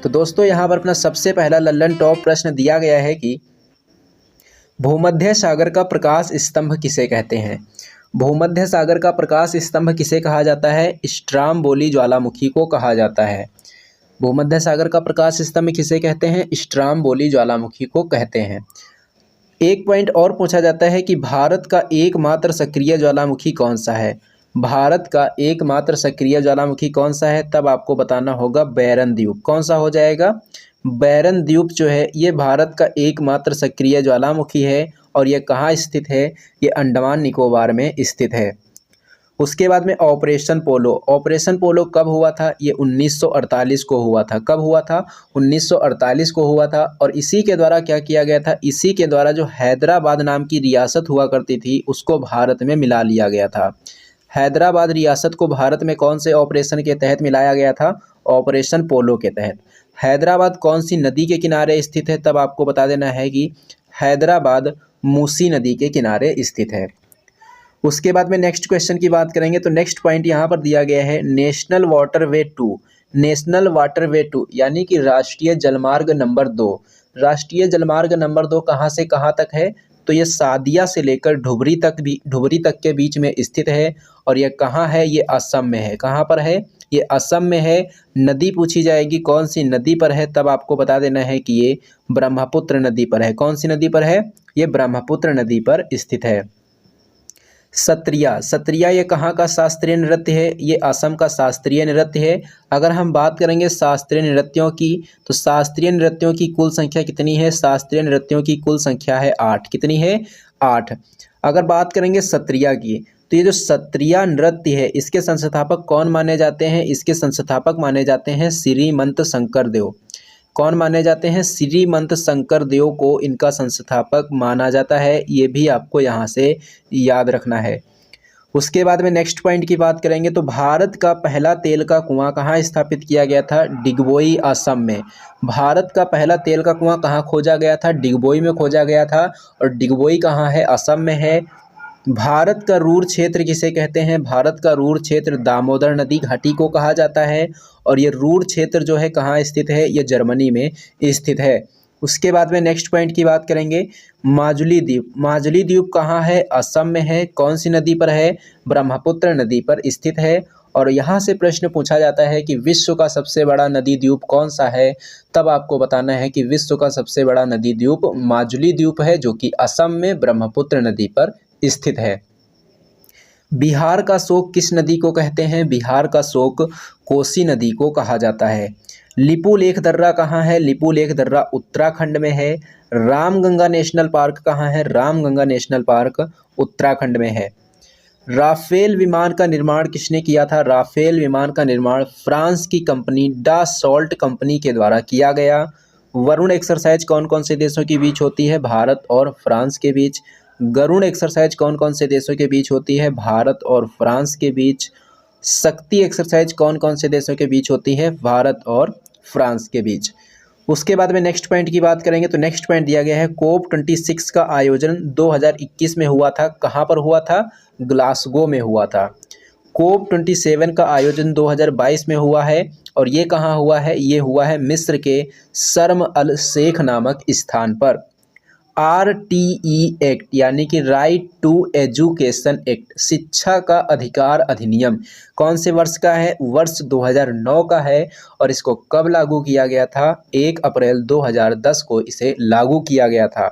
तो दोस्तों यहाँ पर अपना सबसे पहला लल्लन टॉप प्रश्न दिया गया है कि भूमध्य सागर का प्रकाश स्तंभ किसे कहते हैं। भूमध्य सागर का प्रकाश स्तंभ किसे कहा जाता है। स्ट्रामबोली ज्वालामुखी को कहा जाता है। भूमध्य सागर का प्रकाश स्तंभ किसे कहते हैं। स्ट्रामबोली ज्वालामुखी को कहते हैं। एक पॉइंट और पूछा जाता है कि भारत का एकमात्र सक्रिय ज्वालामुखी कौन सा है। भारत का एकमात्र सक्रिय ज्वालामुखी कौन सा है, तब आपको बताना होगा बैरन द्वीप। कौन सा हो जाएगा, बैरन द्वीप जो है ये भारत का एकमात्र सक्रिय ज्वालामुखी है और ये कहाँ स्थित है, ये अंडमान निकोबार में स्थित है। उसके बाद में ऑपरेशन पोलो। ऑपरेशन पोलो कब हुआ था, ये 1948 को हुआ था। कब हुआ था, 1948 को हुआ था। और इसी के द्वारा क्या किया गया था, इसी के द्वारा जो हैदराबाद नाम की रियासत हुआ करती थी उसको भारत में मिला लिया गया था। हैदराबाद रियासत को भारत में कौन से ऑपरेशन के तहत मिलाया गया था, ऑपरेशन पोलो के तहत। हैदराबाद कौन सी नदी के किनारे स्थित है, तब आपको बता देना है कि हैदराबाद मूसी नदी के किनारे स्थित है। उसके बाद में नेक्स्ट क्वेश्चन की बात करेंगे तो नेक्स्ट पॉइंट यहाँ पर दिया गया है नेशनल वाटरवे 2। नेशनल वाटरवे 2 यानी कि राष्ट्रीय जलमार्ग नंबर 2। राष्ट्रीय जलमार्ग नंबर 2 कहाँ से कहाँ तक है, तो ये सादिया से लेकर ढुबरी तक के बीच में स्थित है। और ये कहाँ है, ये असम में है। कहाँ पर है, ये असम में है। नदी पूछी जाएगी कौन सी नदी पर है, तब आपको बता देना है कि ये ब्रह्मपुत्र नदी पर है। कौन सी नदी पर है, ये ब्रह्मपुत्र नदी पर स्थित है। सत्रिया। सत्रिया ये कहाँ का शास्त्रीय नृत्य है, ये असम का शास्त्रीय नृत्य है। अगर हम बात करेंगे शास्त्रीय नृत्यों की, तो शास्त्रीय नृत्यों की कुल संख्या कितनी है, शास्त्रीय नृत्यों की कुल संख्या है 8। कितनी है, 8। अगर बात करेंगे सत्रिया की, तो ये जो सत्रिया नृत्य है इसके संस्थापक कौन माने जाते हैं, इसके संस्थापक माने जाते हैं श्रीमंत शंकरदेव। कौन माने जाते हैं, श्रीमंत शंकरदेव को इनका संस्थापक माना जाता है। ये भी आपको यहाँ से याद रखना है। उसके बाद में नेक्स्ट पॉइंट की बात करेंगे तो भारत का पहला तेल का कुआं कहाँ स्थापित किया गया था, डिगबोई असम में। भारत का पहला तेल का कुआं कहाँ खोजा गया था, डिगबोई में खोजा गया था। और डिगबोई कहाँ है, असम में है। भारत का रूर क्षेत्र किसे कहते हैं, भारत का रूर क्षेत्र दामोदर नदी घाटी को कहा जाता है। और ये रूर क्षेत्र जो है कहाँ स्थित है, ये जर्मनी में स्थित है। उसके बाद में नेक्स्ट पॉइंट की बात करेंगे माजुली द्वीप। माजुली द्वीप कहाँ है, असम में है। कौन सी नदी पर है, ब्रह्मपुत्र नदी पर स्थित है। और यहाँ से प्रश्न पूछा जाता है कि विश्व का सबसे बड़ा नदी द्वीप कौन सा है, तब आपको बताना है कि विश्व का सबसे बड़ा नदी द्वीप माजुली द्वीप है, जो कि असम में ब्रह्मपुत्र नदी पर स्थित है। बिहार का शोक किस नदी को कहते हैं, बिहार का शोक कोसी नदी को कहा जाता है। लिपुलेख दर्रा कहाँ है, लिपुलेख दर्रा उत्तराखंड में है। रामगंगा नेशनल पार्क कहाँ है, रामगंगा नेशनल पार्क उत्तराखंड में है। राफेल विमान का निर्माण किसने किया था, राफेल विमान का निर्माण फ्रांस की कंपनी डासॉल्ट कंपनी के द्वारा किया गया। वरुण एक्सरसाइज कौन कौन से देशों के बीच होती है, भारत और फ्रांस के बीच। गरुड़ एक्सरसाइज कौन कौन से देशों के बीच होती है, भारत और फ्रांस के बीच। शक्ति एक्सरसाइज कौन कौन से देशों के बीच होती है, भारत और फ्रांस के बीच। उसके बाद में नेक्स्ट पॉइंट की बात करेंगे तो नेक्स्ट पॉइंट दिया गया है कोप 26 का आयोजन 2021 में हुआ था। कहाँ पर हुआ था, ग्लासगो में हुआ था। कोप 27 का आयोजन 2022 में हुआ है। और ये कहाँ हुआ है, ये हुआ है मिस्र के शर्म अल शेख नामक स्थान पर। RTE एक्ट यानी कि राइट टू एजुकेशन एक्ट, शिक्षा का अधिकार अधिनियम कौन से वर्ष का है, वर्ष 2009 का है। और इसको कब लागू किया गया था, 1 अप्रैल 2010 को इसे लागू किया गया था।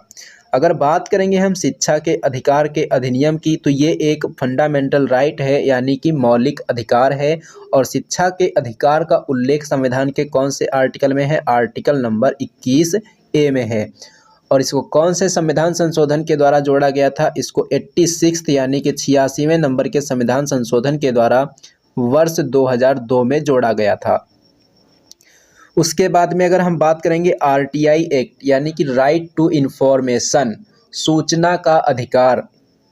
अगर बात करेंगे हम शिक्षा के अधिकार के अधिनियम की, तो ये एक फंडामेंटल राइट है यानी कि मौलिक अधिकार है। और शिक्षा के अधिकार का उल्लेख संविधान के कौन से आर्टिकल में है, आर्टिकल नंबर 21A में है। और इसको कौन से संविधान संशोधन के द्वारा जोड़ा गया था, इसको 86 यानी कि 86वें नंबर के संविधान संशोधन के द्वारा वर्ष 2002 में जोड़ा गया था। उसके बाद में अगर हम बात करेंगे RTI एक्ट यानी कि राइट टू इंफॉर्मेशन, सूचना का अधिकार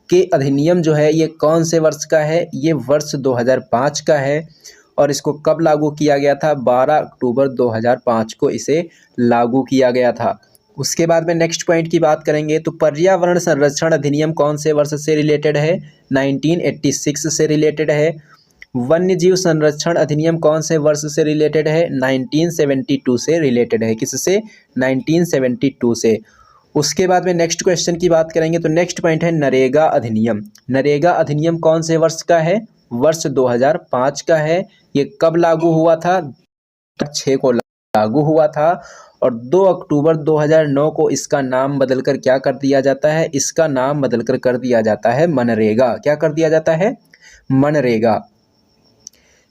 के अधिनियम जो है ये कौन से वर्ष का है, ये वर्ष 2005 का है। और इसको कब लागू किया गया था, 12 अक्टूबर 2005 को इसे लागू किया गया था। उसके बाद में नेक्स्ट पॉइंट की बात करेंगे तो पर्यावरण संरक्षण अधिनियम कौन से वर्ष से रिलेटेड है, 1986 से रिलेटेड है। वन्य जीव संरक्षण अधिनियम कौन से वर्ष से रिलेटेड है? 1972 से रिलेटेड है। किससे? 1972 से। उसके बाद में नेक्स्ट क्वेश्चन की बात करेंगे तो नेक्स्ट पॉइंट है नरेगा अधिनियम। नरेगा अधिनियम कौन से वर्ष का है? वर्ष 2005 का है। ये कब लागू हुआ था? 6 को लागू हुआ था और 2 अक्टूबर 2009 को इसका नाम बदलकर क्या कर दिया जाता है? इसका नाम बदलकर कर दिया जाता है मनरेगा। क्या कर दिया जाता है? मनरेगा।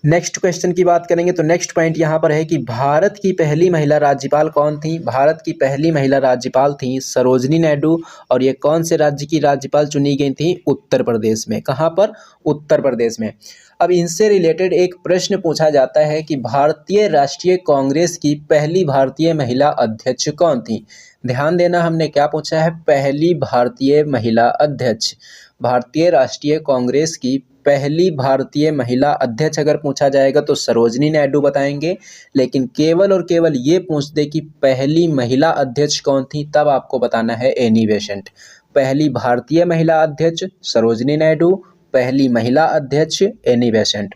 नेक्स्ट क्वेश्चन की बात करेंगे तो नेक्स्ट पॉइंट यहाँ पर है कि भारत की पहली महिला राज्यपाल कौन थी? भारत की पहली महिला राज्यपाल थी सरोजनी नायडू और ये कौन से राज्य की राज्यपाल चुनी गई थी? उत्तर प्रदेश में। कहाँ पर? उत्तर प्रदेश में। अब इनसे रिलेटेड एक प्रश्न पूछा जाता है कि भारतीय राष्ट्रीय कांग्रेस की पहली भारतीय महिला अध्यक्ष कौन थी? ध्यान देना, हमने क्या पूछा है? पहली भारतीय महिला अध्यक्ष। भारतीय राष्ट्रीय कांग्रेस की पहली भारतीय महिला अध्यक्ष अगर पूछा जाएगा तो सरोजनी नायडू बताएंगे, लेकिन केवल और केवल ये पूछ दे कि पहली महिला अध्यक्ष कौन थी तब आपको बताना है एनी बेसेंट। पहली भारतीय महिला अध्यक्ष सरोजनी नायडू, पहली महिला अध्यक्ष एनी बेसेंट।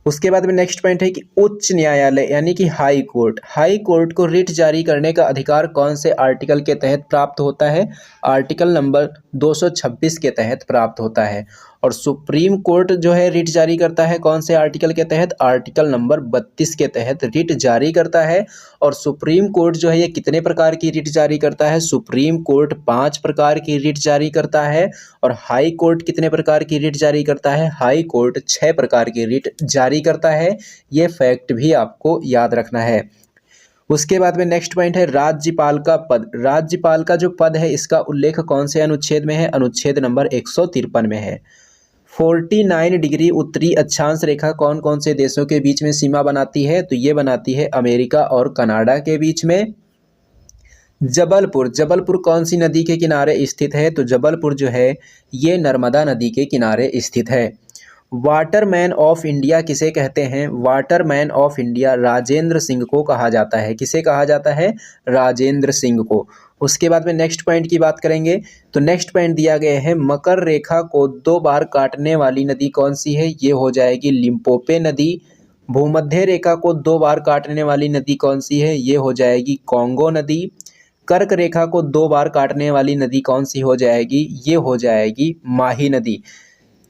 उसके बाद में नेक्स्ट पॉइंट है कि उच्च न्यायालय यानी कि हाई कोर्ट, हाई कोर्ट को रिट जारी करने का अधिकार कौन से आर्टिकल के तहत प्राप्त होता है? आर्टिकल नंबर 226 के तहत प्राप्त होता है। और सुप्रीम कोर्ट जो है रिट जारी करता है कौन से आर्टिकल के तहत? आर्टिकल नंबर 32 के तहत रिट जारी करता है। और सुप्रीम कोर्ट जो है ये कितने प्रकार की रिट जारी करता है? सुप्रीम कोर्ट 5 प्रकार की रिट जारी करता है। और हाई कोर्ट कितने प्रकार की रिट जारी करता है? हाई कोर्ट 6 प्रकार की रिट जारी करता है। ये फैक्ट भी आपको याद रखना है। उसके बाद में नेक्स्ट पॉइंट है राज्यपाल का पद। राज्यपाल का जो पद है इसका उल्लेख कौन से अनुच्छेद में है? अनुच्छेद नंबर 153 में है। 49 डिग्री उत्तरी अक्षांश रेखा कौन कौन से देशों के बीच में सीमा बनाती है? तो ये बनाती है अमेरिका और कनाडा के बीच में। जबलपुर, जबलपुर कौन सी नदी के किनारे स्थित है? तो जबलपुर जो है ये नर्मदा नदी के किनारे स्थित है। वाटरमैन ऑफ इंडिया किसे कहते हैं? Waterman of India Rajendra Singh को कहा जाता है। किसे कहा जाता है? राजेंद्र सिंह को। उसके बाद में नेक्स्ट पॉइंट की बात करेंगे तो नेक्स्ट पॉइंट दिया गया है मकर रेखा को 2 बार काटने वाली नदी कौन सी है? ये हो जाएगी लिम्पोपे नदी। भूमध्य रेखा को 2 बार काटने वाली नदी कौन सी है? ये हो जाएगी कॉन्गो नदी। कर्क रेखा को 2 बार काटने वाली नदी कौन सी हो जाएगी? ये हो जाएगी माही नदी।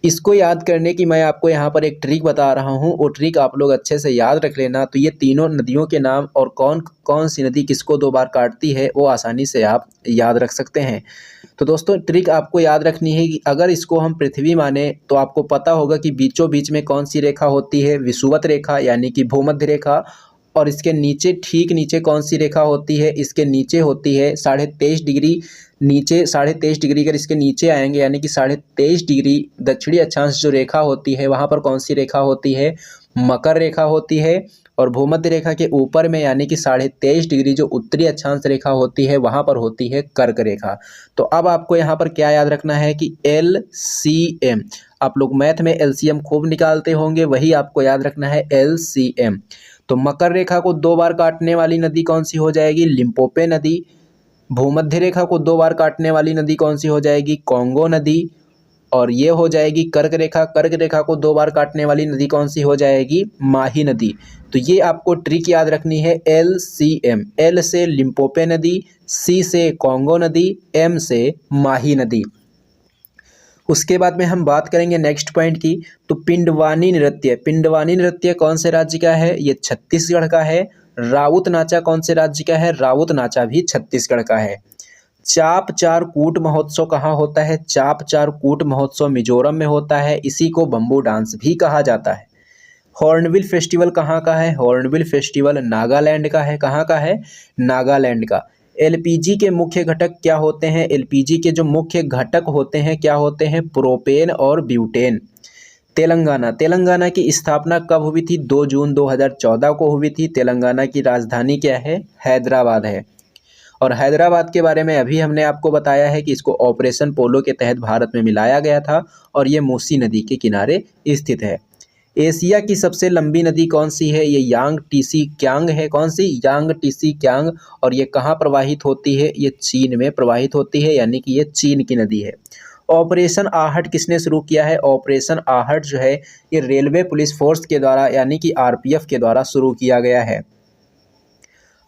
इसको याद करने की मैं आपको यहाँ पर एक ट्रिक बता रहा हूँ, वो ट्रिक आप लोग अच्छे से याद रख लेना। तो ये तीनों नदियों के नाम और कौन कौन सी नदी किसको 2 बार काटती है वो आसानी से आप याद रख सकते हैं। तो दोस्तों ट्रिक आपको याद रखनी है कि अगर इसको हम पृथ्वी माने तो आपको पता होगा कि बीचों बीच में कौन सी रेखा होती है? विषुवत रेखा यानी कि भूमध्य रेखा। और इसके नीचे ठीक नीचे कौन सी रेखा होती है? इसके नीचे होती है 23.5 डिग्री नीचे, 23.5 डिग्री अगर इसके नीचे आएंगे यानी कि 23.5 डिग्री दक्षिणी अक्षांश जो रेखा होती है वहाँ पर कौन सी रेखा होती है? मकर रेखा होती है। और भूमध्य रेखा के ऊपर में यानी कि 23.5 डिग्री जो उत्तरी अक्षांश रेखा होती है वहाँ पर होती है कर्क रेखा। तो अब आपको यहाँ पर क्या याद रखना है कि LCM, आप लोग मैथ में LCM खूब निकालते होंगे, वही आपको याद रखना है LCM। तो मकर रेखा को 2 बार काटने वाली नदी कौन सी हो जाएगी? लिम्पोपे नदी। भूमध्य रेखा को 2 बार काटने वाली नदी कौन सी हो जाएगी? कॉन्गो नदी। और ये हो जाएगी कर्क रेखा। कर्क रेखा को 2 बार काटने वाली नदी कौन सी हो जाएगी? माही नदी। तो ये आपको ट्रिक याद रखनी है LCM। L से लिम्पोपे नदी, C से कॉन्गो नदी, M से माही नदी। उसके बाद में हम बात करेंगे नेक्स्ट पॉइंट की तो पिंडवानी नृत्य। पिंडवानी नृत्य कौन से राज्य का है? ये छत्तीसगढ़ का है। राउत नाचा कौन से राज्य का है? राउत नाचा भी छत्तीसगढ़ का है। चाप चार कूट महोत्सव कहाँ होता है? चाप चार कूट महोत्सव मिजोरम में होता है। इसी को बम्बू डांस भी कहा जाता है। हॉर्नबिल फेस्टिवल कहाँ का है? हॉर्नबिल फेस्टिवल नागालैंड का है। कहाँ का है? नागालैंड का। LPG के मुख्य घटक क्या होते हैं? LPG के जो मुख्य घटक होते हैं क्या होते हैं? प्रोपेन और ब्यूटेन। तेलंगाना, तेलंगाना की स्थापना कब हुई थी? 2 जून 2014 को हुई थी। तेलंगाना की राजधानी क्या है? हैदराबाद है। और हैदराबाद के बारे में अभी हमने आपको बताया है कि इसको ऑपरेशन पोलो के तहत भारत में मिलाया गया था और ये मूसी नदी के किनारे स्थित है। एशिया की सबसे लंबी नदी कौन सी है? ये यांग टीसी क्यांग है। कौन सी? यांग टीसी क्यांग। और ये कहाँ प्रवाहित होती है? ये चीन में प्रवाहित होती है यानी कि ये चीन की नदी है। ऑपरेशन आहट किसने शुरू किया है? ऑपरेशन आहट जो है ये रेलवे पुलिस फोर्स के द्वारा यानी कि आरपीएफ के द्वारा शुरू किया गया है।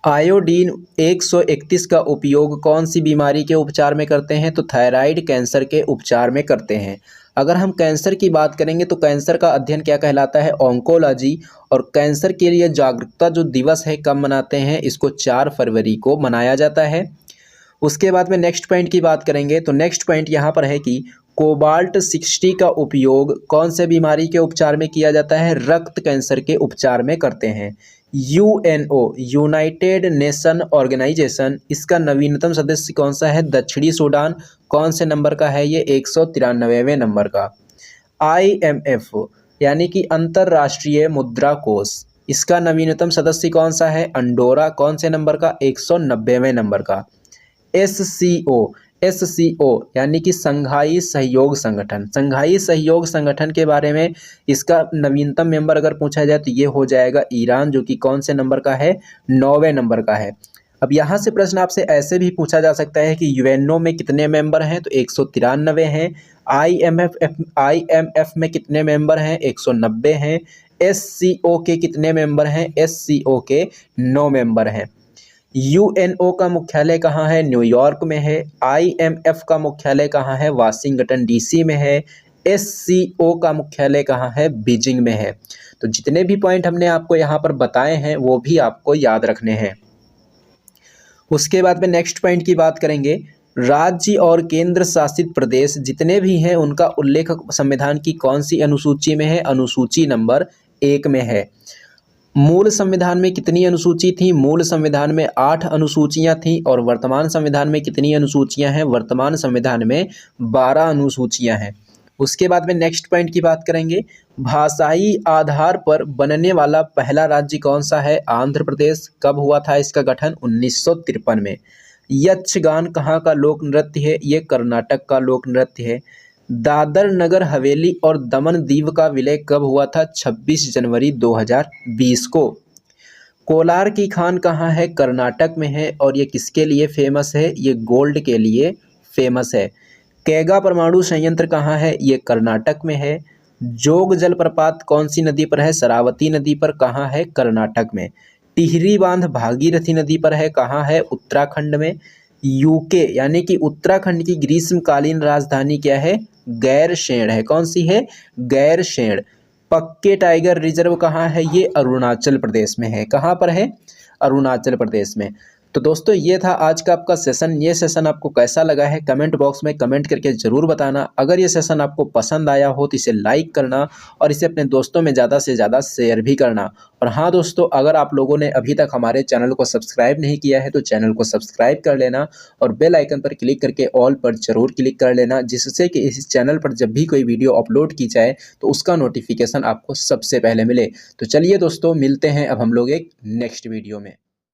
आयोडीन 131 का उपयोग कौन सी बीमारी के उपचार में करते हैं? तो थायराइड कैंसर के उपचार में करते हैं। अगर हम कैंसर की बात करेंगे तो कैंसर का अध्ययन क्या कहलाता है? ऑन्कोलॉजी। और कैंसर के लिए जागरूकता जो दिवस है कब मनाते हैं? इसको 4 फरवरी को मनाया जाता है। उसके बाद में नेक्स्ट पॉइंट की बात करेंगे तो नेक्स्ट पॉइंट यहाँ पर है कि कोबाल्ट 60 का उपयोग कौन से बीमारी के उपचार में किया जाता है? रक्त कैंसर के उपचार में करते हैं। यूएनओ यूनाइटेड नेशन ऑर्गेनाइजेशन इसका नवीनतम सदस्य कौन सा है? दक्षिणी सूडान। कौन से नंबर का है ये? 193वें नंबर का। आईएमएफ यानी कि अंतर्राष्ट्रीय मुद्रा कोष इसका नवीनतम सदस्य कौन सा है? अंडोरा। कौन से नंबर का? 190वें नंबर का। एससीओ यानी कि संघाई सहयोग संगठन। संघाई सहयोग संगठन के बारे में इसका नवीनतम मेंबर अगर पूछा जाए तो ये हो जाएगा ईरान, जो कि कौन से नंबर का है? 9वें नंबर का है। अब यहाँ से प्रश्न आपसे ऐसे भी पूछा जा सकता है कि यूएनओ में कितने मेंबर हैं? तो 193 हैं। आईएमएफ में कितने मेंबर हैं? 190 हैं। एससीओ के कितने मेंबर हैं? एससीओ के 9 मेंबर हैं। यूएनओ का मुख्यालय कहाँ है? न्यूयॉर्क में है। आईएमएफ का मुख्यालय कहाँ है? वाशिंगटन डीसी में है। एससीओ का मुख्यालय कहाँ है? बीजिंग में है। तो जितने भी पॉइंट हमने आपको यहाँ पर बताए हैं वो भी आपको याद रखने हैं। उसके बाद में नेक्स्ट पॉइंट की बात करेंगे। राज्य और केंद्र शासित प्रदेश जितने भी हैं उनका उल्लेख संविधान की कौन सी अनुसूची में है? अनुसूची नंबर 1 में है। मूल संविधान में कितनी अनुसूची थी? मूल संविधान में 8 अनुसूचियां थीं। और वर्तमान संविधान में कितनी अनुसूचियां हैं? वर्तमान संविधान में 12 अनुसूचियां हैं। उसके बाद में नेक्स्ट पॉइंट की बात करेंगे। भाषाई आधार पर बनने वाला पहला राज्य कौन सा है? आंध्र प्रदेश। कब हुआ था इसका गठन? 1953 में। यक्षगान कहाँ का लोक नृत्य है? ये कर्नाटक का लोक नृत्य है। दादर नगर हवेली और दमन दीव का विलय कब हुआ था? 26 जनवरी 2020 को। कोलार की खान कहाँ है? कर्नाटक में है। और ये किसके लिए फेमस है? ये गोल्ड के लिए फेमस है। कैगा परमाणु संयंत्र कहाँ है? ये कर्नाटक में है। जोग जलप्रपात कौन सी नदी पर है? शरावती नदी पर। कहाँ है? कर्नाटक में। टिहरी बांध भागीरथी नदी पर है। कहाँ है? उत्तराखंड में। यूके यानी कि उत्तराखंड की ग्रीष्मकालीन राजधानी क्या है? गैरसैंण है। कौन सी है? गैरसैंण। पक्के टाइगर रिजर्व कहाँ है? ये अरुणाचल प्रदेश में है। कहाँ पर है? अरुणाचल प्रदेश में। तो दोस्तों ये था आज का आपका सेशन। ये सेशन आपको कैसा लगा है कमेंट बॉक्स में कमेंट करके ज़रूर बताना। अगर ये सेशन आपको पसंद आया हो तो इसे लाइक करना और इसे अपने दोस्तों में ज़्यादा से ज़्यादा शेयर भी करना। और हाँ दोस्तों, अगर आप लोगों ने अभी तक हमारे चैनल को सब्सक्राइब नहीं किया है तो चैनल को सब्सक्राइब कर लेना और बेल आइकन पर क्लिक करके ऑल पर ज़रूर क्लिक कर लेना, जिससे कि इस चैनल पर जब भी कोई वीडियो अपलोड की जाए तो उसका नोटिफिकेशन आपको सबसे पहले मिले। तो चलिए दोस्तों, मिलते हैं अब हम लोग एक नेक्स्ट वीडियो में।